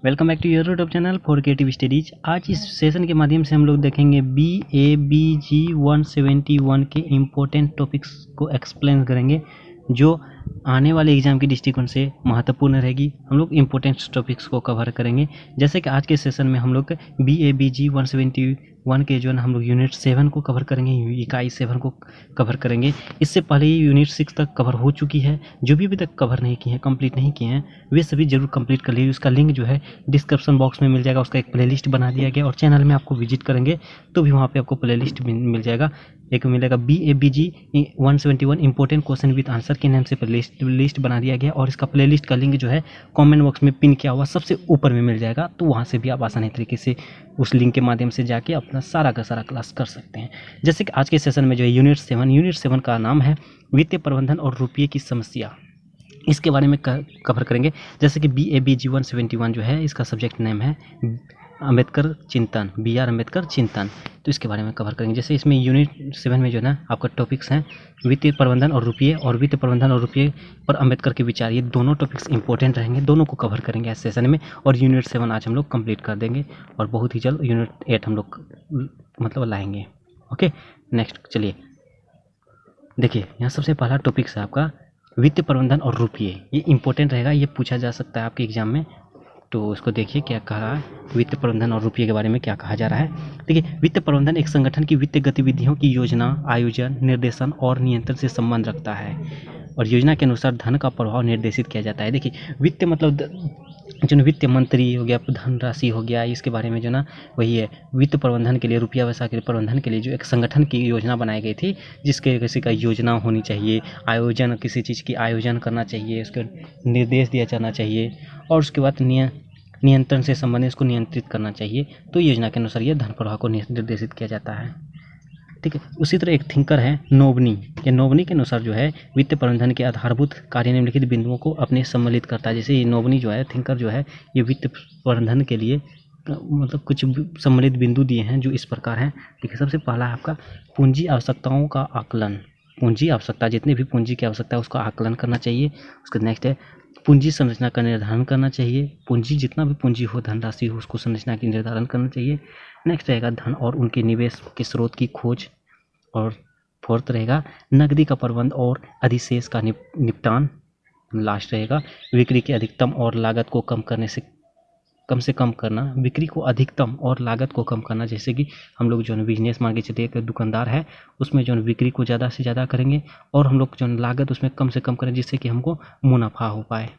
Welcome back to your YouTube channel for creative studies. आज इस session के माध्यम से हम लोग देखेंगे BABG 171 के इम्पोर्टेंट टॉपिक्स को एक्सप्लेन करेंगे जो आने वाले एग्जाम के दृष्टिकोण से महत्वपूर्ण रहेगी। हम लोग इम्पोर्टेंट टॉपिक्स को कवर करेंगे, जैसे कि आज के सेशन में हम लोग BABG 171 के जो है हम लोग यूनिट 7 को कवर करेंगे, इकाई 7 को कवर करेंगे। इससे पहले ही यूनिट 6 तक कवर हो चुकी है। जो भी अभी तक कवर नहीं किए हैं, कंप्लीट नहीं किए हैं, वे सभी जरूर कंप्लीट कर लीजिए। उसका लिंक जो है डिस्क्रिप्शन बॉक्स में मिल जाएगा। उसका एक प्लेलिस्ट बना दिया गया और चैनल में आपको विजिट करेंगे तो भी वहाँ पे आपको प्लेलिस्ट मिल जाएगा। एक मिलेगा BABG 171 important question with answer के नाम से लिस्ट बना दिया गया और इसका प्लेलिस्ट का लिंक जो है कमेंट बॉक्स में पिन किया हुआ सबसे ऊपर में मिल जाएगा। तो वहाँ से भी आप आसानी तरीके से उस लिंक के माध्यम से जाके अपना सारा का सारा क्लास कर सकते हैं। जैसे कि आज के सेशन में जो है यूनिट 7 का नाम है वित्तीय प्रबंधन और रुपये की समस्या। इसके बारे में कवर करेंगे। जैसे कि BABG 171 जो है इसका सब्जेक्ट नेम है अम्बेडकर चिंतन, BR अम्बेडकर चिंतन। तो इसके बारे में कवर करेंगे। जैसे इसमें यूनिट 7 में जो है ना आपका टॉपिक्स हैं वित्तीय प्रबंधन और रुपये और वित्तीय प्रबंधन और रुपये पर अम्बेडकर के विचार। ये दोनों टॉपिक्स इंपॉर्टेंट रहेंगे, दोनों को कवर करेंगे इस सेशन में। और यूनिट 7 आज हम लोग कंप्लीट कर देंगे और बहुत ही जल्द यूनिट 8 हम लोग मतलब लाएंगे। ओके, नेक्स्ट चलिए देखिए, यहाँ सबसे पहला टॉपिक्स है आपका वित्तीय प्रबंधन और रुपये। ये इंपॉर्टेंट रहेगा, ये पूछा जा सकता है आपके एग्जाम में। तो उसको देखिए क्या कह रहा है, वित्तीय प्रबंधन और रुपये के बारे में क्या कहा जा रहा है। देखिए, वित्तीय प्रबंधन एक संगठन की वित्तीय गतिविधियों की योजना, आयोजन, निर्देशन और नियंत्रण से संबंध रखता है और योजना के अनुसार धन का प्रभाव निर्देशित किया जाता है। देखिए, वित्त मतलब जो वित्त मंत्री हो गया, धनराशि हो गया, इसके बारे में जो ना वही है वित्त प्रबंधन के लिए, रुपया पैसा के प्रबंधन के लिए जो एक संगठन की योजना बनाई गई थी, जिसके किसी का योजना होनी चाहिए, आयोजन, किसी चीज़ की आयोजन करना चाहिए, उसके निर्देश दिया जाना चाहिए और उसके बाद नियंत्रण से संबंधित इसको नियंत्रित करना चाहिए। तो योजना के अनुसार ये धन प्रवाह को निर्देशित किया जाता है। ठीक है, उसी तरह एक थिंकर है नोबनी। ये नोबनी के अनुसार जो है वित्तीय प्रबंधन के आधारभूत कार्य निम्नलिखित बिंदुओं को अपने सम्मिलित करता है। जैसे ये नोबनी जो है थिंकर जो है ये वित्तीय प्रबंधन के लिए मतलब कुछ सम्मिलित बिंदु दिए हैं जो इस प्रकार हैं। ठीक है, सबसे पहला है आपका पूंजी आवश्यकताओं का आकलन। पूंजी आवश्यकता, जितनी भी पूंजी की आवश्यकता है उसका आकलन करना चाहिए। उसके नेक्स्ट है पूंजी संरचना का निर्धारण करना चाहिए। पूंजी, जितना भी पूंजी हो, धनराशि हो, उसको संरचना की निर्धारण करना चाहिए। नेक्स्ट रहेगा धन और उनके निवेश के स्रोत की खोज। और फोर्थ रहेगा नकदी का प्रबंध और अधिशेष का निपटान। लास्ट रहेगा बिक्री की अधिकतम और लागत को कम करना। बिक्री को अधिकतम और लागत को कम करना, जैसे कि हम लोग जो है बिजनेस मान के चलिए एक दुकानदार है, उसमें जो है बिक्री को ज़्यादा से ज़्यादा करेंगे और हम लोग जो है लागत उसमें कम से कम करें, जिससे कि हमको मुनाफा हो पाए।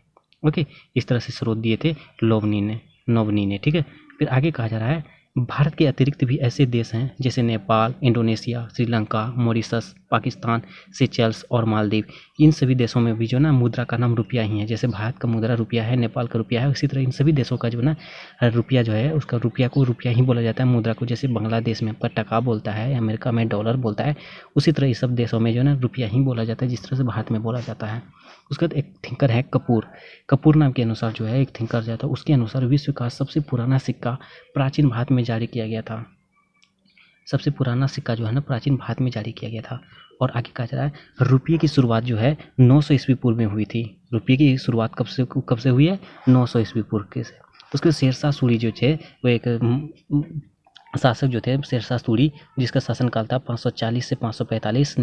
ओके, इस तरह से स्रोत दिए थे नोबनी ने। ठीक है, फिर आगे कहा जा रहा है भारत के अतिरिक्त भी ऐसे देश हैं जैसे नेपाल, इंडोनेशिया, श्रीलंका, मॉरिशस, पाकिस्तान, सेचेल्स और मालदीव। इन सभी देशों में भी जो ना मुद्रा का नाम रुपया ही है। जैसे भारत का मुद्रा रुपया है, नेपाल का रुपया है, उसी तरह इन सभी देशों का जो ना रुपया जो है उसका रुपया को रुपया ही बोला जाता है, मुद्रा को। जैसे बांग्लादेश में आपका टका बोलता है, अमेरिका में डॉलर बोलता है, उसी तरह इस सब देशों में जो ना रुपया ही बोला जाता है, जिस तरह से भारत में बोला जाता है। उसके बाद एक थिंकर है कपूर नाम के अनुसार जो है एक थिंकर जाता है, उसके अनुसार विश्व का सबसे पुराना सिक्का प्राचीन भारत में जारी किया गया था। सबसे पुराना सिक्का जो है ना प्राचीन भारत में जारी किया गया था। और आगे कहा जा रहा है रुपये की शुरुआत जो है 900 ईस्वी पूर्व में हुई थी। रुपये की शुरुआत कब से हुई है? 900 ईस्वी पूर्व के से। उसके शेरशाह सूरी जो थे वो एक शासक जो थे, शेरशाह सूरी, जिसका शासनकाल था 540 से 545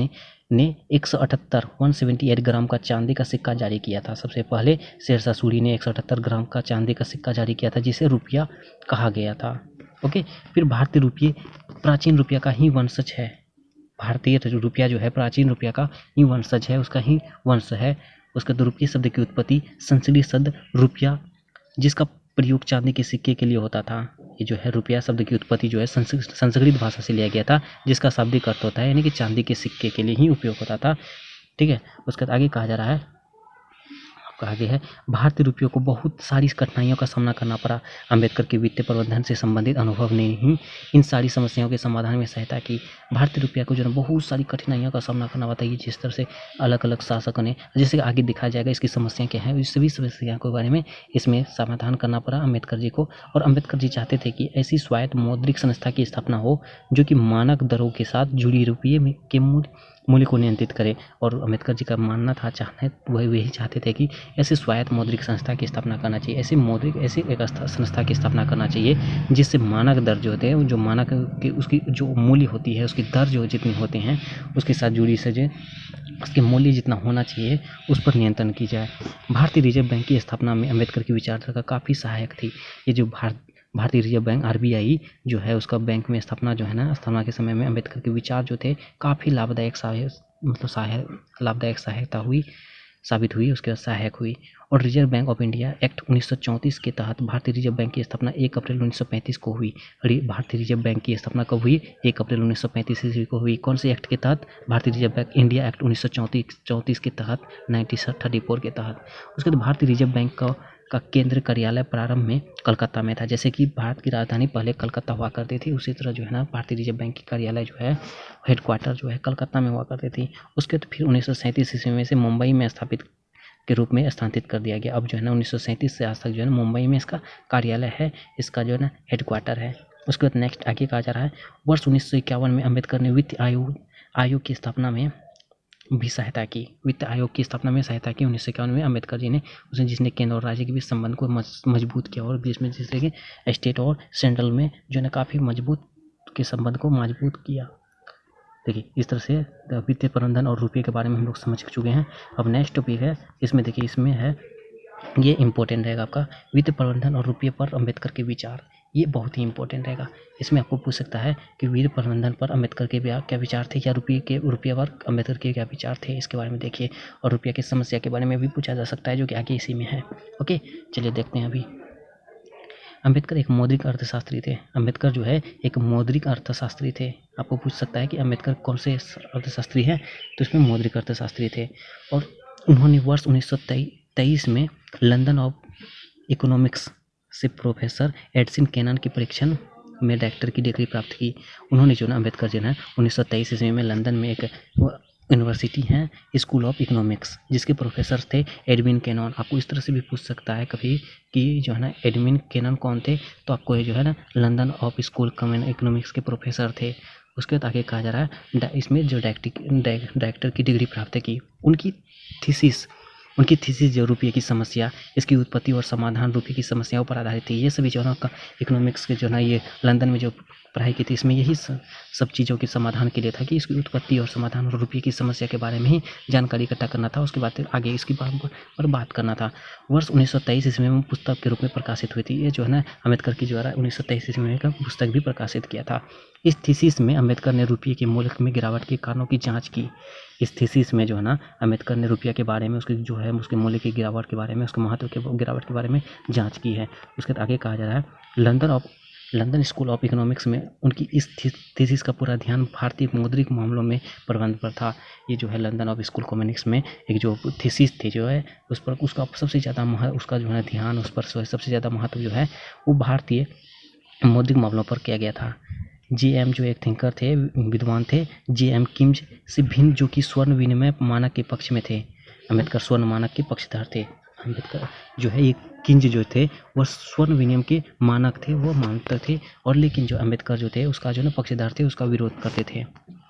ने 178 ग्राम का चांदी का सिक्का जारी किया था। सबसे पहले शेरशाह सूरी ने 178 ग्राम का चांदी का सिक्का जारी किया था, जिसे रुपया कहा गया था। ओके, फिर भारतीय रुपये प्राचीन रुपया का ही वंशज है। भारतीय रुपया जो है प्राचीन रुपया का ही वंशज है, उसका ही वंश है। उसका तो रुपये शब्द की उत्पत्ति संस्कृत शब्द रुपया, जिसका प्रयोग चांदी के सिक्के के लिए होता था। ये जो है रुपया शब्द की उत्पत्ति जो है संस्कृत भाषा से लिया गया था, जिसका शाब्दिक अर्थ होता है यानी कि चांदी के सिक्के के लिए ही उपयोग होता था। ठीक है, उसके बाद आगे कहा जा रहा है, आगे है भारतीय रुपयों को बहुत सारी कठिनाइयों का सामना करना पड़ा। अम्बेडकर के वित्तीय प्रबंधन से संबंधित अनुभव ने ही इन सारी समस्याओं के समाधान में सहायता की। भारतीय रुपया को जो है बहुत सारी कठिनाइयों का सामना करना पड़ता है। जिस तरह से अलग अलग शासकों ने, जैसे आगे दिखाया जाएगा इसकी समस्याएं क्या है, इस सभी समस्याओं के बारे में इसमें समाधान करना पड़ा अम्बेडकर जी को। और अम्बेडकर जी चाहते थे कि ऐसी स्वायत्त मौद्रिक संस्था की स्थापना हो जो कि मानक दरों के साथ जुड़ी रुपये के मूल्य को नियंत्रित करे। और अम्बेडकर जी का मानना था, वह यही चाहते थे कि ऐसी स्वायत्त मौद्रिक संस्था की स्थापना करना चाहिए, ऐसी एक संस्था की स्थापना करना चाहिए जिससे मानक दर जो होते हैं, जो मानक की उसकी जो मूल्य होती है, उसकी दर जो जितनी होते हैं उसके साथ जुड़ी सजे उसके मूल्य जितना होना चाहिए उस पर नियंत्रण की जाए। भारतीय रिजर्व बैंक की स्थापना में अम्बेडकर की विचारधारा काफ़ी सहायक थी। ये जो भारतीय रिजर्व बैंक RBI जो है उसका बैंक में स्थापना जो है ना, स्थापना के समय में अम्बेडकर के विचार जो थे काफ़ी लाभदायक साबित हुई, उसके बाद सहायक हुई। और reserve bank of India act 1934 के तहत भारतीय रिजर्व बैंक की स्थापना 1 अप्रैल 1935 को हुई। भारतीय रिजर्व बैंक की स्थापना कब हुई? 1 अप्रैल 1935 ईस्वी को हुई। कौन से एक्ट के तहत? भारतीय रिजर्व बैंक इंडिया एक्ट 1934 के तहत, 1934 के तहत। उसके बाद भारतीय रिजर्व बैंक का केंद्र कार्यालय प्रारंभ में कलकत्ता में था। जैसे कि भारत की राजधानी पहले कलकत्ता हुआ करती थी, उसी तरह जो है ना भारतीय रिजर्व बैंक की कार्यालय जो है, हेडक्वार्टर जो है कलकत्ता में हुआ करती थी। उसके बाद फिर 1937 ईस्वी में से मुंबई में स्थापित के रूप में स्थानांतरित कर दिया गया। अब जो है ना 1937 से आज तक जो है ना मुंबई में इसका कार्यालय है, इसका जो है ना हेडक्वार्टर है। उसके बाद नेक्स्ट आगे कहा जा रहा है, वर्ष 1951 में अम्बेडकर ने वित्त आयोग की स्थापना में भी सहायता की। वित्त आयोग की स्थापना में सहायता की 1951 में अम्बेडकर जी ने, उसने जिसने केंद्र और राज्य के बीच संबंध को मजबूत किया और बीच में जैसे कि स्टेट और सेंट्रल में जो है काफ़ी मजबूत के संबंध को मजबूत किया। देखिए इस तरह से वित्तीय प्रबंधन और रुपये के बारे में हम लोग समझ चुके हैं। अब नेक्स्ट टॉपिक है, इसमें देखिए इसमें है, ये इंपॉर्टेंट रहेगा आपका, वित्तीय प्रबंधन और रुपये पर अम्बेडकर के विचार। ये बहुत ही इंपॉर्टेंट रहेगा। इसमें आपको पूछ सकता है कि वित्तीय प्रबंधन पर अम्बेडकर के क्या विचार थे, या रुपये पर अम्बेडकर के क्या विचार थे, इसके बारे में देखिए। और रुपये की समस्या के बारे में भी पूछा जा सकता है, जो कि आगे इसी में है। ओके, चलिए देखते हैं अभी। अम्बेडकर एक मौद्रिक अर्थशास्त्री थे। अम्बेडकर जो है एक मौद्रिक अर्थशास्त्री थे। आपको पूछ सकता है कि अम्बेडकर कौन से अर्थशास्त्री हैं, तो इसमें मौद्रिक अर्थशास्त्री थे। और उन्होंने वर्ष 1923 में लंदन ऑफ इकोनॉमिक्स से प्रोफेसर एडसन केनान की परीक्षण में डॉक्टर की डिग्री प्राप्त की। उन्होंने जो है अम्बेडकर जो है 1923 ईस्वी में लंदन में एक यूनिवर्सिटी है, स्कूल ऑफ इकोनॉमिक्स, जिसके प्रोफेसर थे एडविन केनॉन। आपको इस तरह से भी पूछ सकता है कभी कि जो है ना एडविन केनॉन कौन थे, तो आपको ये जो है ना London of school common economics के प्रोफेसर थे। उसके बाद आगे कहा जा रहा है, इसमें जो डायरेक्टर की डिग्री प्राप्त की। उनकी थीसिस जो रुपये की समस्या, इसकी उत्पत्ति और समाधान रुपये की समस्याओं पर आधारित थी। ये सभी जो है ना इकोनॉमिक्स के जो है ना ये लंदन में जो पढ़ाई की थी, इसमें यही सब चीज़ों के समाधान के लिए था कि इसकी उत्पत्ति और समाधान और रुपये की समस्या के बारे में ही जानकारी इकट्ठा करना था। उसके बाद आगे इसकी पर बात करना था। वर्ष 1923 ईस्वी में पुस्तक के रूप में प्रकाशित हुई थी। ये जो है ना अम्बेडकर की द्वारा 1923 ईस्वी में का पुस्तक भी प्रकाशित किया था। इस थीसिस में अम्बेडकर ने रुपये के मूल्य में गिरावट के कारणों की जाँच की। इस थीसिस में जो है ना अम्बेडकर ने रुपया के बारे में, उसके जो है उसके मूल्य की गिरावट के बारे में, उसके महत्व के गिरावट के बारे में जांच की है। उसके बाद आगे कहा जा रहा है, लंदन स्कूल ऑफ इकोनॉमिक्स में उनकी इस थीसिस का पूरा ध्यान भारतीय मौद्रिक मामलों में प्रबंध पर था। ये जो है लंदन ऑफ स्कूल इकोनॉमिक्स में एक जो थीसिस थी जो है उस पर उसका सबसे ज़्यादा उसका जो है ध्यान, उस पर सबसे ज़्यादा महत्व जो है वो भारतीय मौद्रिक मामलों पर किया गया था। J.M. जो एक थिंकर थे, विद्वान थे, J.M. किम्ज से भिन्न, जो कि स्वर्ण विनिमय मानक के पक्ष में थे। अम्बेडकर स्वर्ण मानक के पक्षधर थे। अम्बेडकर जो है ये किंज जो थे वह स्वर्ण विनिमय के मानक थे, वो मानते थे, और लेकिन जो अम्बेडकर जो थे उसका जो है पक्षधर थे, उसका विरोध करते थे।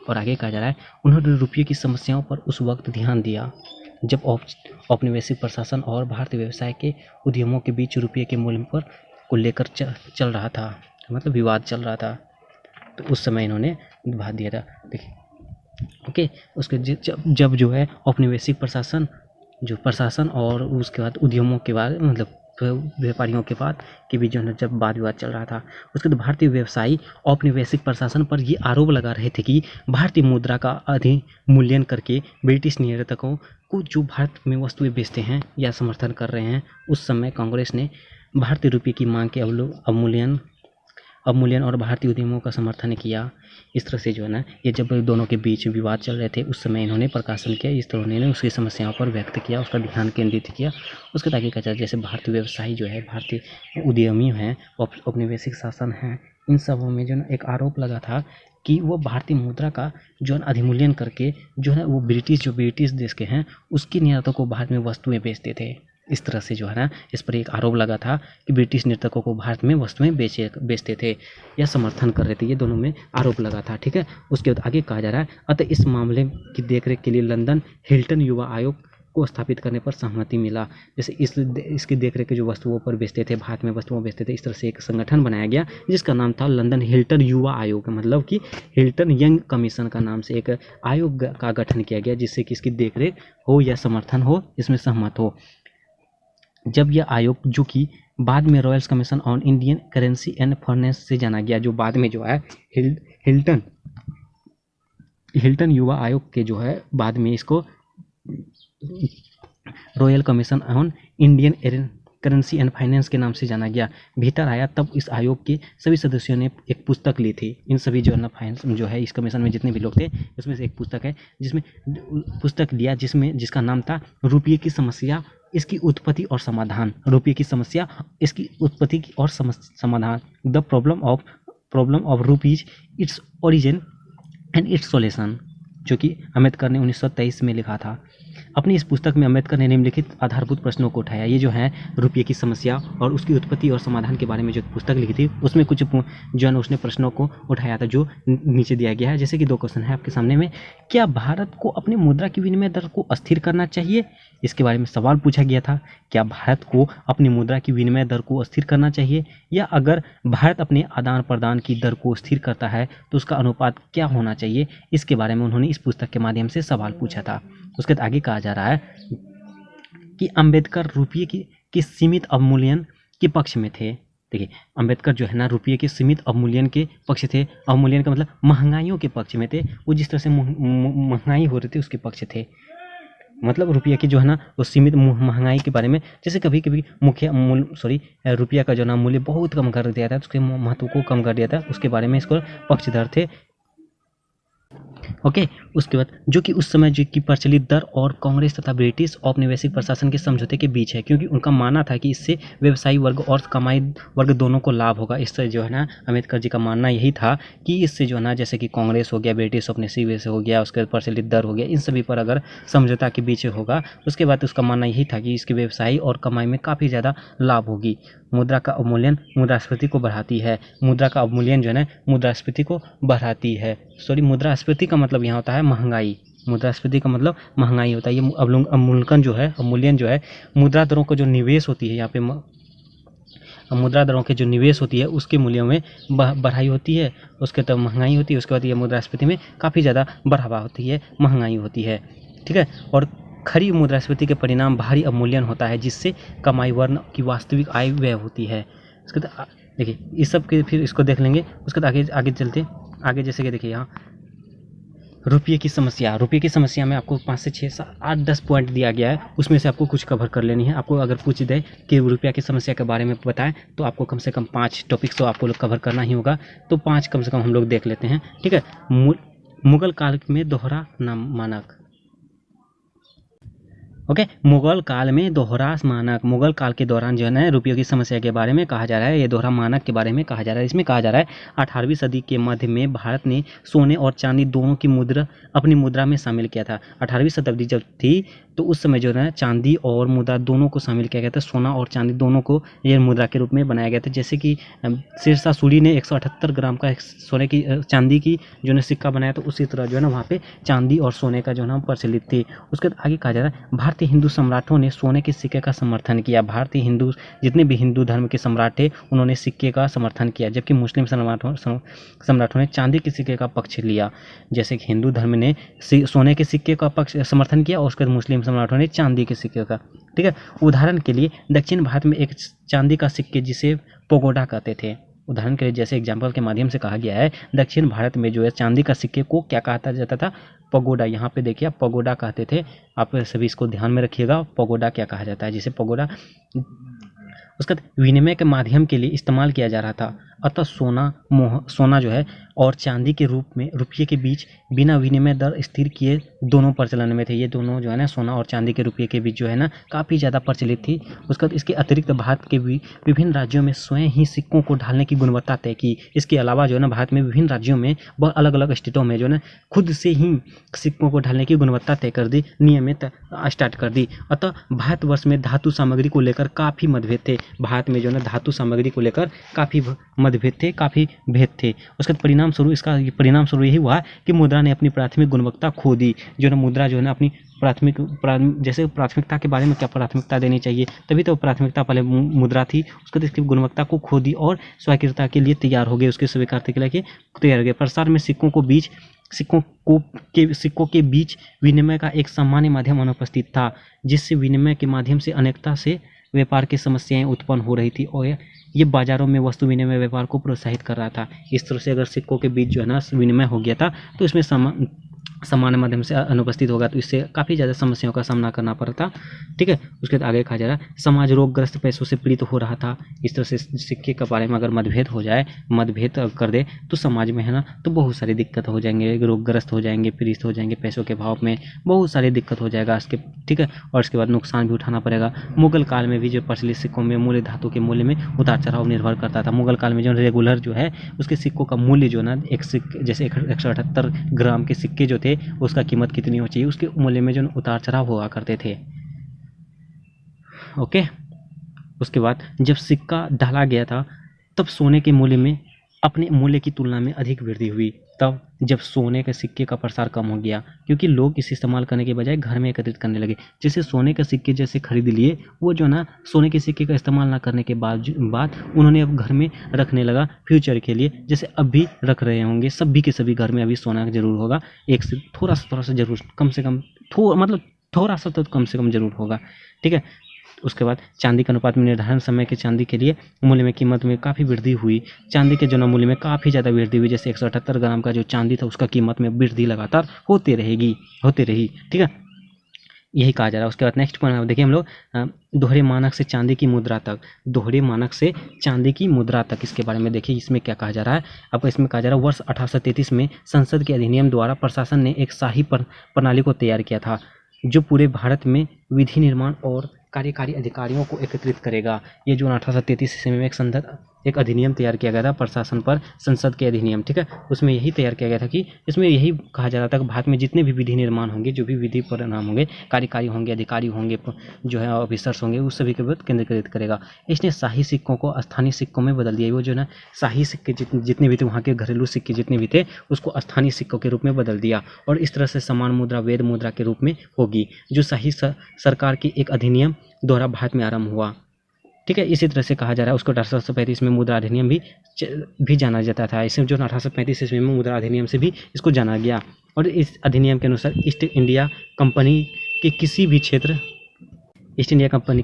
और आगे कहा जा रहा है, उन्होंने रुपये की समस्याओं पर उस वक्त ध्यान दिया जब औपनिवेशिक प्रशासन और भारतीय व्यवसाय के उद्यमों के बीच रुपये के मूल्य पर को लेकर चल रहा था, मतलब विवाद चल रहा था। तो उस समय इन्होंने भाग दिया था। देखिए ओके, उसके जब जो है औपनिवेशिक प्रशासन और उसके बाद उद्यमों के बाद, मतलब व्यापारियों के बाद के बीच जो है जब वाद विवाद चल रहा था, उसके बाद भारतीय व्यवसायी औपनिवेशिक प्रशासन पर ये आरोप लगा रहे थे कि भारतीय मुद्रा का अधिमूल्यन करके ब्रिटिश निर्यातकों को जो भारत में वस्तुएं बेचते हैं या समर्थन कर रहे हैं, उस समय कांग्रेस ने भारतीय रुपये की मांग के अवमूल्यन और भारतीय उद्यमों का समर्थन किया। इस तरह से जो है ना ये जब दोनों के बीच विवाद चल रहे थे, उस समय इन्होंने प्रकाशन किया, इस तरह उन्होंने उसकी समस्याओं पर व्यक्त किया, उसका ध्यान केंद्रित किया। उसके आगे का जैसे भारतीय व्यवसायी जो है, भारतीय उद्यमी हैं, औपनिवेशिक शासन हैं, इन सबों में जो एक आरोप लगा था कि वो भारतीय मुद्रा का जो है अधिमूल्यन करके जो है वो ब्रिटिश देश के हैं उसके निर्यातकों को भारत में वस्तुएं बेचते थे। इस तरह से जो है ना इस पर एक आरोप लगा था कि ब्रिटिश निर्यातकों को भारत में वस्तुएं बेचते थे या समर्थन कर रहे थे, ये दोनों में आरोप लगा था। ठीक है, उसके बाद आगे कहा जा रहा है, अतः इस मामले की देखरेख के लिए लंदन हिल्टन युवा आयोग को स्थापित करने पर सहमति मिला। जैसे इसकी देखरेख के जो वस्तुओं पर बेचते थे, भारत में वस्तुओं बेचते थे, इस तरह से एक संगठन बनाया गया जिसका नाम था लंदन हिल्टन युवा आयोग, मतलब कि हिल्टन यंग कमीशन का नाम से एक आयोग का गठन किया गया जिससे कि इसकी देखरेख हो या समर्थन हो, इसमें सहमत हो। जब यह आयोग जो कि बाद में royal commission on Indian currency and finance से जाना गया, जो बाद में जो है हिल्टन युवा आयोग के जो है बाद में इसको royal commission on Indian currency and finance के नाम से जाना गया, भीतर आया। तब इस आयोग के सभी सदस्यों ने एक पुस्तक ली थी। इन सभी जो है ना फाइनेंस जो है इस कमीशन में जितने भी लोग थे उसमें से एक पुस्तक है जिसमें पुस्तक लिया जिसका नाम था रुपये की समस्या, इसकी उत्पत्ति और समाधान। रुपये की समस्या, इसकी उत्पत्ति और समाधान, the problem of rupees, its origin and it's solution, जो कि अम्बेडकर ने 1923 में लिखा था। अपनी इस पुस्तक में अम्बेडकर ने निम्नलिखित आधारभूत प्रश्नों को उठाया। ये जो है रुपये की समस्या और उसकी उत्पत्ति और समाधान के बारे में जो पुस्तक लिखी थी उसमें कुछ जो है उसने प्रश्नों को उठाया था जो नीचे दिया गया है। जैसे कि 2 क्वेश्चन है आपके सामने में, क्या भारत को अपनी मुद्रा की विनिमय दर को अस्थिर करना चाहिए? इसके बारे में सवाल पूछा गया था। क्या भारत को अपनी मुद्रा की विनिमय दर को अस्थिर करना चाहिए, या अगर भारत अपने आदान प्रदान की दर को स्थिर करता है तो उसका अनुपात क्या होना चाहिए? इसके बारे में उन्होंने इस पुस्तक के माध्यम से सवाल पूछा था। उसके बाद आगे कहा जा रहा है कि अम्बेडकर रुपये की सीमित अवमूल्यन के पक्ष में थे। देखिए, अम्बेडकर जो है ना रुपये के सीमित अवमूल्यन के पक्ष थे। अवमूल्यन का मतलब महंगाइयों के पक्ष में थे। वो जिस तरह से महंगाई हो रही थी उसके पक्ष थे, मतलब रुपये की जो है ना वो सीमित महंगाई के बारे में। जैसे कभी कभी रुपया का जो ना मूल्य बहुत कम कर दिया था, उसके महत्व को कम कर दिया था, उसके बारे में इसको पक्षधर थे। ओके, उसके बाद जो कि उस समय जो की प्रचलित दर और कांग्रेस तथा ब्रिटिश औपनिवेशिक प्रशासन के समझौते के बीच है, क्योंकि उनका मानना था कि इससे व्यवसायी वर्ग और कमाई वर्ग दोनों को लाभ होगा। इससे जो है ना अम्बेडकर जी का मानना यही था कि इससे जो है ना जैसे कि कांग्रेस हो गया, ब्रिटिश औपनिवेशिक हो गया, उसके बाद प्रचलित दर हो गया, इन सभी पर अगर समझौता के बीच होगा, उसके बाद उसका मानना यही था कि इसके व्यवसायी और कमाई में काफ़ी ज़्यादा लाभ होगी। मुद्रा का अवमूल्यन मुद्रास्फीति को बढ़ाती है। मुद्रा का अवमूल्यन जो है ना मुद्रास्फीति को बढ़ाती है। मुद्रास्फीति का मतलब यहाँ होता है महंगाई। मुद्रास्फीति का मतलब महंगाई होता है। ये अवमूल्यन जो है मुद्रा दरों को जो निवेश होती है, यहाँ पे मुद्रा दरों के जो निवेश होती है उसके मूल्यों में बढ़ाई होती है, उसके तब महंगाई होती है। उसके बाद ये मुद्रास्फीति में काफ़ी ज़्यादा बढ़ावा होती है, महंगाई होती है। ठीक है, और खरी मुद्रास्फीति के परिणाम भारी अवमूल्यन होता है, जिससे कमाई वर्ण की वास्तविक आय व्यय होती है। इसके बाद देखिए इस सब के फिर इसको देख लेंगे। उसके बाद आगे चलते आगे, जैसे कि देखिए यहाँ रुपये की समस्या में आपको 5 से 6 8 10 पॉइंट दिया गया है, उसमें से आपको कुछ कवर कर लेनी है। आपको अगर पूछ दे कि रुपया की समस्या के बारे में बताएं तो आपको कम से कम 5 टॉपिक्स तो आपको कवर करना ही होगा, तो 5 कम से कम हम लोग देख लेते हैं। ठीक है, मुगल काल में दोहरा मानक। ओके, मुगल काल में दोहरा मानक। मुगल काल के दौरान जो है ना रुपयों की समस्या के बारे में कहा जा रहा है, ये दोहरा मानक के बारे में कहा जा रहा है। इसमें कहा जा रहा है 18वीं सदी के मध्य में भारत ने सोने और चांदी दोनों की मुद्रा अपनी मुद्रा में शामिल किया था। 18वीं शताब्दी जब थी तो उस समय जो है चांदी और मुद्रा दोनों को शामिल किया गया था। सोना और चांदी दोनों को ये मुद्रा के रूप में बनाया गया था। जैसे कि शेरशाह सूरी ने 178 ग्राम का सोने की चांदी की जो है सिक्का बनाया, तो उसी तरह जो है ना वहाँ पे चांदी और सोने का जो है ना प्रचलित थी। उसके बाद आगे कहा जा रहा है भारतीय हिंदू सम्राटों ने सोने के सिक्के का समर्थन किया। भारतीय हिंदू जितने भी हिंदू धर्म के सम्राट थे उन्होंने सिक्के का समर्थन किया, जबकि मुस्लिम सम्राटों ने चांदी के सिक्के का पक्ष लिया। जैसे कि हिंदू धर्म ने सोने के सिक्के का पक्ष समर्थन किया और उसके बाद मुस्लिम सम्राटों ने चांदी के सिक्के का। ठीक है, उदाहरण के लिए दक्षिण भारत में एक चांदी का सिक्के जिसे पगोडा कहते थे। उदाहरण के लिए जैसे एग्जाम्पल के माध्यम से कहा गया है, दक्षिण भारत में जो है चांदी का सिक्के को क्या कहा जाता था? पगोडा। यहाँ पे देखिए पगोडा कहते थे। आप सभी इसको ध्यान में रखिएगा, पगोडा क्या कहा जाता है, जिसे पगोडा उसका विनिमय के माध्यम के लिए इस्तेमाल किया जा रहा था। अतः सोना जो है और चांदी के रूप में रुपये के बीच बिना विनिमय दर स्थिर किए दोनों प्रचलन में थे। ये दोनों जो है ना सोना और चांदी के रुपये के बीच जो है ना काफ़ी ज़्यादा प्रचलित थी। उसके बाद इसके अतिरिक्त भारत के विभिन्न राज्यों में स्वयं ही सिक्कों को ढालने की गुणवत्ता तय की। इसके अलावा जो है ना भारत में विभिन्न राज्यों में बहुत अलग अलग स्टेटों में जो है ना खुद से ही सिक्कों को ढालने की गुणवत्ता तय कर दी, नियमित स्टार्ट कर दी। अतः भारतवर्ष में धातु सामग्री को लेकर काफ़ी मतभेद थे। भारत में जो है ना धातु सामग्री को लेकर काफ़ी मतभेद थे, काफ़ी भेद थे। उसका परिणाम स्वरूप यही हुआ कि मुद्रा ने अपनी प्राथमिक गुणवत्ता खो दी। जो ना मुद्रा जो है ना अपनी जैसे प्राथमिकता के बारे में क्या प्राथमिकता देनी चाहिए, तभी तो प्राथमिकता पहले मुद्रा थी, उसके इसकी गुणवत्ता को खो दी और स्वीकृता के लिए तैयार हो गए, उसके स्वीकृति के लिए तैयार हो गए। प्रसार में सिक्कों के बीच विनिमय का एक सामान्य माध्यम अनुपस्थित था, जिससे विनिमय के माध्यम से अनेकता से व्यापार की समस्याएं उत्पन्न हो रही थी और ये बाजारों में वस्तु विनिमय व्यापार को प्रोत्साहित कर रहा था। इस तरह से अगर सिक्कों के बीच जो है ना विनिमय हो गया था तो इसमें सामान्य माध्यम से अनुपस्थित होगा, तो इससे काफ़ी ज़्यादा समस्याओं का सामना करना पड़ता। ठीक है, उसके बाद आगे कहा जा रहा है समाज रोगग्रस्त पैसों से पीड़ित हो रहा था। इस तरह से सिक्के के बारे में अगर मतभेद कर दे तो समाज में है ना तो बहुत सारी दिक्कत हो जाएंगे, रोगग्रस्त हो जाएंगे, पीड़ित हो जाएंगे, पैसों के भाव में बहुत सारी दिक्कत हो जाएगा इसके। ठीक है, और इसके बाद नुकसान भी उठाना पड़ेगा। मुगल काल में भी जो प्रचलित सिक्कों में मूल्य धातु के मूल्य में उतार चढ़ाव निर्भर करता था। मुगल काल में जो रेगुलर जो है उसके सिक्कों का मूल्य जो ना एक सिक्के जैसे 178 ग्राम के सिक्के जो थे उसका कीमत कितनी हो चाहिए, उसके मूल्य में जो उतार चढ़ाव हुआ करते थे। ओके, उसके बाद जब सिक्का ढाला गया था तब सोने के मूल्य में अपने मूल्य की तुलना में अधिक वृद्धि हुई। तब जब सोने के सिक्के का प्रसार कम हो गया क्योंकि लोग इसे इस्तेमाल करने के बजाय घर में एकत्रित करने लगे। जैसे सोने के सिक्के जैसे खरीद लिए, वो जो ना सोने के सिक्के का इस्तेमाल ना करने के बाद उन्होंने अब घर में रखने लगा फ्यूचर के लिए, जैसे अब भी रख रहे होंगे। सभी के सभी घर में अभी सोना जरूर होगा, एक से थोड़ा सा जरूर, कम से कम थोड़ा सा तो कम से कम जरूर होगा। ठीक है, उसके बाद चांदी के अनुपात में निर्धारण समय के चांदी के लिए मूल्य में कीमत में काफ़ी वृद्धि हुई। चांदी के जो मूल्य में काफ़ी ज़्यादा वृद्धि हुई, जैसे 178 ग्राम का जो चांदी था उसका कीमत में वृद्धि लगातार होती रही। ठीक है, यही कहा जा रहा है। उसके बाद नेक्स्ट पॉइंट देखिए हम लोग दोहरे मानक से चांदी की मुद्रा तक, इसके बारे में देखिए इसमें क्या कहा जा रहा है। आपको इसमें कहा जा रहा है वर्ष 1833 में संसद के अधिनियम द्वारा प्रशासन ने एक शाही प्रणाली को तैयार किया था जो पूरे भारत में विधि निर्माण और कार्यकारी अधिकारियों को एकत्रित करेगा। ये जो 1833 ईस्वी में एक अधिनियम तैयार किया गया था प्रशासन पर, संसद के अधिनियम। ठीक है, उसमें यही तैयार किया गया था कि इसमें यही कहा जा रहा था कि भारत में जितने भी विधि निर्माण होंगे, जो भी विधि परिणाम होंगे, कार्यकारी होंगे, अधिकारी होंगे, जो है ऑफिसर्स होंगे, उस सभी के ऊपर केंद्रीकृत करेगा। इसने शाही सिक्कों को स्थानीय सिक्कों में बदल दिया। वो जो ना शाही सिक्के जितने भी थे, वहाँ के घरेलू सिक्के जितने भी थे, उसको स्थानीय सिक्कों के रूप में बदल दिया और इस तरह से समान मुद्रा वैध मुद्रा के रूप में होगी, जो शाही सरकार की एक अधिनियम द्वारा भारत में आरंभ हुआ। ठीक है, इसी तरह से कहा जा रहा है उसको 1835 में मुद्रा अधिनियम भी जाना जाता था। इसे जो 1835 ईस्वी में मुद्रा अधिनियम से भी इसको जाना गया और इस अधिनियम के अनुसार ईस्ट इंडिया कंपनी के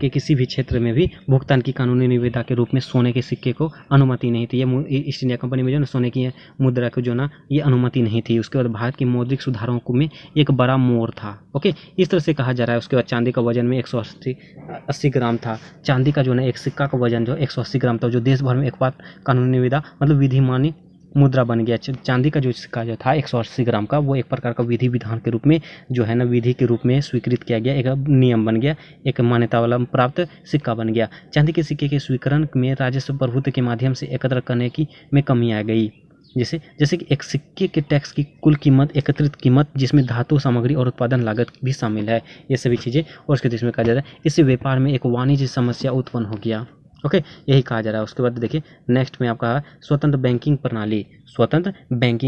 किसी भी क्षेत्र में भी भुगतान की कानूनी निविदा के रूप में सोने के सिक्के को अनुमति नहीं थी। ये ईस्ट इंडिया कंपनी में जो ना सोने की मुद्रा को जो ना ये अनुमति नहीं थी। उसके बाद भारत के मौद्रिक सुधारों में एक बड़ा मोड़ था। ओके, इस तरह से कहा जा रहा है। उसके बाद चांदी का वजन में 180 ग्राम था। चांदी का जो ना एक सिक्का का वजन जो 180 ग्राम था, जो देश भर में एक बार कानूनी निविदा मतलब विधिमानी मुद्रा बन गया। चांदी का जो सिक्का जो था 180 ग्राम का, वो एक प्रकार का विधि विधान के रूप में जो है ना विधि के रूप में स्वीकृत किया गया, एक नियम बन गया, एक मान्यता वाला प्राप्त सिक्का बन गया। चांदी के सिक्के के स्वीकरण में राजस्व प्रभुत्व के माध्यम से एकत्र करने की में कमी आ गई। जैसे कि एक सिक्के के टैक्स की कुल कीमत, एकत्रित कीमत, जिसमें धातु सामग्री और उत्पादन लागत भी शामिल है, ये सभी चीज़ें। और उसके देश में कहा जा रहा है इससे व्यापार में एक वाणिज्य समस्या उत्पन्न हो गया। ओके, यही कहा जा रहा है। उसके बाद देखिए नेक्स्ट में आपका स्वतंत्र बैंकिंग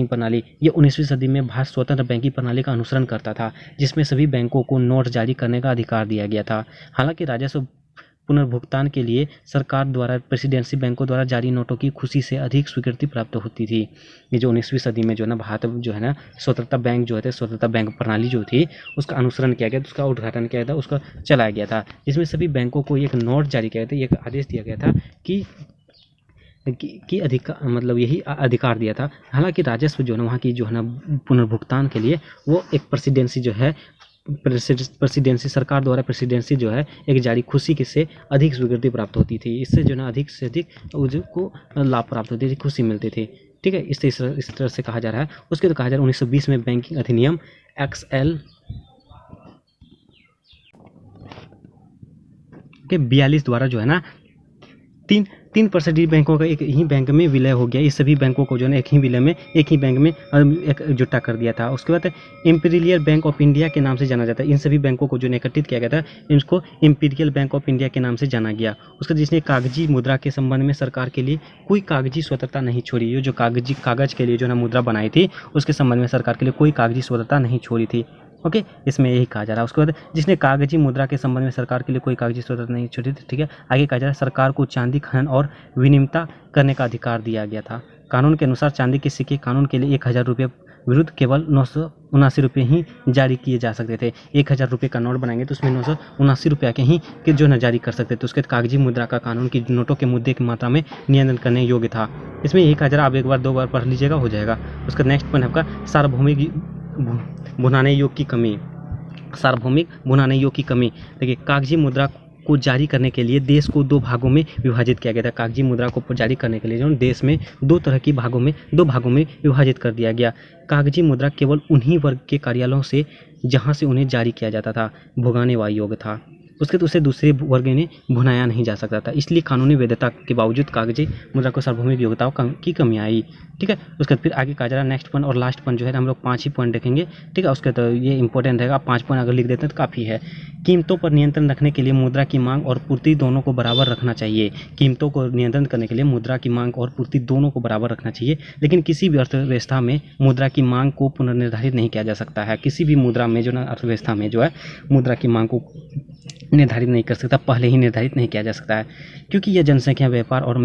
प्रणाली। ये 19वीं सदी में भारत स्वतंत्र बैंकिंग प्रणाली का अनुसरण करता था, जिसमें सभी बैंकों को नोट जारी करने का अधिकार दिया गया था। हालांकि राजस्व पुनर्भुगतान के लिए सरकार द्वारा प्रेसिडेंसी बैंकों द्वारा जारी नोटों की खुशी से अधिक स्वीकृति प्राप्त होती थी। ये जो 19वीं सदी में जो है ना भारत जो है ना स्वतंत्रता बैंक प्रणाली जो थी उसका अनुसरण किया गया, उसका उद्घाटन किया गया था, उसका चलाया गया था, जिसमें सभी बैंकों को एक नोट जारी किया गया था, एक आदेश दिया गया था कि अधिकार मतलब यही अधिकार दिया था। हालांकि राजस्व जो है ना वहाँ की जो है ना पुनर्भुगतान के लिए वो एक प्रेसिडेंसी जो है प्रेसिडेंसी सरकार द्वारा प्रेसिडेंसी जो है एक जारी खुशी से अधिक स्वीकृति प्राप्त होती थी। इससे जो है अधिक से अधिक उसको लाभ प्राप्त होती थी, खुशी मिलती थी। ठीक है, इस तरह से कहा जा रहा है। उसके तो कहा जा रहा है 1920 में बैंकिंग अधिनियम XL के 42 द्वारा जो है ना 3% बैंकों का एक ही बैंक में विलय हो गया। इस सभी बैंकों को जो है एक ही विलय में एक ही बैंक में इकट्ठा कर दिया था। उसके बाद इंपीरियल बैंक ऑफ इंडिया के नाम से जाना जाता है। इन सभी बैंकों को जो एकत्रित किया गया था, इनको इंपीरियल बैंक ऑफ इंडिया के नाम से जाना गया। उसके जिसने कागजी मुद्रा के संबंध में सरकार के लिए कोई कागजी स्वतंत्रता नहीं छोड़ी। ये जो कागज के लिए जो है मुद्रा बनाई थी, उसके संबंध में सरकार के लिए कोई कागजी स्वतंत्रता नहीं छोड़ी थी। ओके, इसमें यही कहा जा रहा है। उसके बाद जिसने कागजी मुद्रा के संबंध में सरकार के लिए कोई कागजी स्वतंत्रता नहीं छोड़ी थी। ठीक है, आगे कहा जा रहा है सरकार को चांदी खनन और विनिमयता करने का अधिकार दिया गया था। कानून के अनुसार चांदी के सिक्के कानून के लिए 1000 रुपये विरुद्ध केवल 979 रुपये ही जारी किए जा सकते थे। 1000 रुपये का नोट बनाएंगे तो उसमें 979 रुपये के ही जो न जारी कर सकते थे। उसके कागजी मुद्रा का कानून की नोटों के मुद्दे की मात्रा में नियंत्रण करने योग्य था। इसमें यही कहा जा रहा है, आप एक बार 2 बार पढ़ लीजिएगा, हो जाएगा। उसका नेक्स्ट पॉइंट आपका सार्वभौमिक भुनाने योग की कमी। सार्वभौमिक भुनाने योग की कमी। देखिए, कागजी मुद्रा को जारी करने के लिए देश को 2 भागों में विभाजित किया गया था। कागजी मुद्रा को जारी करने के लिए जो देश में 2 तरह की दो भागों में विभाजित कर दिया गया। कागजी मुद्रा केवल उन्हीं वर्ग के कार्यालयों से जहां से उन्हें जारी किया जाता था भुनाने वा योग्य था। उसके उसे दूसरे वर्ग ने भुनाया नहीं जा सकता था। इसलिए कानूनी वैधता के बावजूद कागजी मुद्रा को सार्वभौमिक योग्यताओं की कमी आई। ठीक है, उसके बाद फिर आगे कहा जा रहा है नेक्स्ट पॉइंट और लास्ट पॉइंट जो है हम लोग 5 ही पॉइंट देखेंगे। ठीक है, उसके तो ये इंपॉर्टेंट रहेगा। 5 पॉइंट अगर लिख देते हैं तो काफ़ी है। कीमतों पर नियंत्रण रखने के लिए मुद्रा की मांग और पूर्ति दोनों को बराबर रखना चाहिए। कीमतों को नियंत्रण करने के लिए मुद्रा की मांग और पूर्ति दोनों को बराबर रखना चाहिए। लेकिन किसी भी अर्थव्यवस्था में मुद्रा की मांग को पुनर्निर्धारित नहीं किया जा सकता है। किसी भी मुद्रा में जो ना अर्थव्यवस्था में जो है मुद्रा की मांग को निर्धारित नहीं कर सकता, पहले ही निर्धारित नहीं किया जा सकता है, क्योंकि यह जनसंख्या, व्यापार और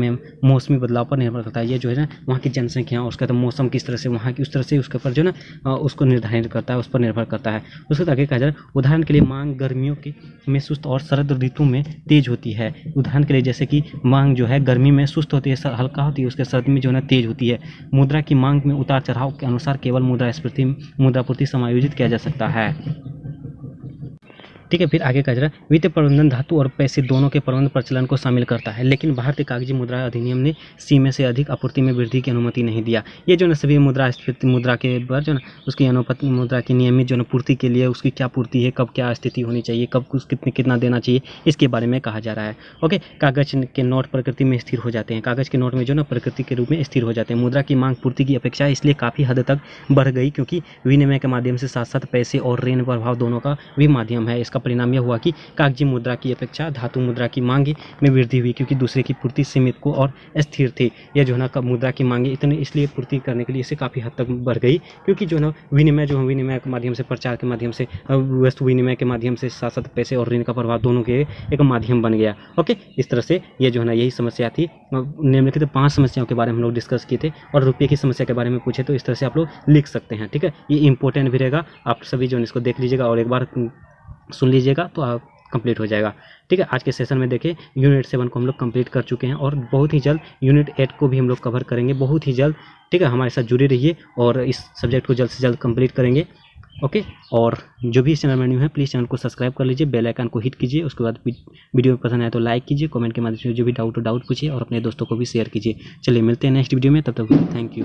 मौसमी बदलाव पर निर्भर करता है। ये जो है ना वहाँ की जनसंख्या, उसका तो मौसम किस तरह से वहाँ की, उस तरह से उसके ऊपर जो ना उसको निर्धारित करता है, उस पर निर्भर करता है। उसके आगे कहा जाए उदाहरण के लिए मांग गर्मियों में सुस्त और शरद ऋतु में तेज होती है। उदाहरण के लिए जैसे कि मांग जो है गर्मी में सुस्त होती है, हल्का होती है, उसके सर्दी में जो है ना तेज होती है। मुद्रा की मांग में उतार चढ़ाव के अनुसार केवल मुद्रापूर्ति समायोजित किया जा सकता है। ठीक है, फिर आगे कहा जा रहा है वित्त प्रबंधन धातु और पैसे दोनों के प्रबंध प्रचलन को शामिल करता है, लेकिन भारतीय कागजी मुद्रा अधिनियम ने सीमा से अधिक आपूर्ति में वृद्धि की अनुमति नहीं दिया। ये जो ना सभी मुद्रास्फीति मुद्रा के बाद जो ना उसकी अनुपात मुद्रा की नियमित जो ना पूर्ति के लिए उसकी क्या पूर्ति है, कब क्या स्थिति होनी चाहिए, कब कुछ कितना देना चाहिए, इसके बारे में कहा जा रहा है। ओके, कागज के नोट प्रकृति में स्थिर हो जाते हैं। कागज के नोट में जो ना प्रकृति के रूप में स्थिर हो जाते हैं। मुद्रा की मांग पूर्ति की अपेक्षा इसलिए काफ़ी हद तक बढ़ गई, क्योंकि विनिमय के माध्यम से साथ साथ पैसे और ऋण प्रभाव दोनों का भी माध्यम है। इसका परिणाम यह हुआ कि कागजी मुद्रा की अपेक्षा धातु मुद्रा की मांग में वृद्धि हुई, क्योंकि दूसरे की पूर्ति सीमित को और स्थिर थी। यह जो है ना मुद्रा की मांगे इतने इसलिए पूर्ति करने के लिए इसे काफ़ी हद तक बढ़ गई, क्योंकि जो ना विनिमय के माध्यम से, प्रचार के माध्यम से, वस्तु विनिमय के माध्यम से साथ साथ पैसे और ऋण का प्रभाव दोनों के एक माध्यम बन गया। ओके, इस तरह से ये जो है ना यही समस्या थी। निम्नलिखित 5 समस्याओं के बारे में हम लोग डिस्कस किए थे, और रुपये की समस्या के बारे में पूछे तो इस तरह से आप लोग लिख सकते हैं। ठीक है, ये इंपॉर्टेंट भी रहेगा, आप सभी जो इसको देख लीजिएगा और एक बार सुन लीजिएगा तो आप कंप्लीट हो जाएगा। ठीक है, आज के सेशन में देखें यूनिट 7 को हम लोग कंप्लीट कर चुके हैं, और बहुत ही जल्द यूनिट 8 को भी हम लोग कवर करेंगे, बहुत ही जल्द। ठीक है, हमारे साथ जुड़े रहिए और इस सब्जेक्ट को जल्द से जल्द कंप्लीट करेंगे। ओके, और जो भी इस चैनल में न्यू है प्लीज़ चैनल को सब्सक्राइब कर लीजिए, बेल आइकन को हिट कीजिए। उसके बाद वीडियो पसंद आए तो लाइक कीजिए, कमेंट के माध्यम से जो भी डाउट पूछिए और अपने दोस्तों को भी शेयर कीजिए। चलिए मिलते हैं नेक्स्ट वीडियो में, तब तक थैंक यू।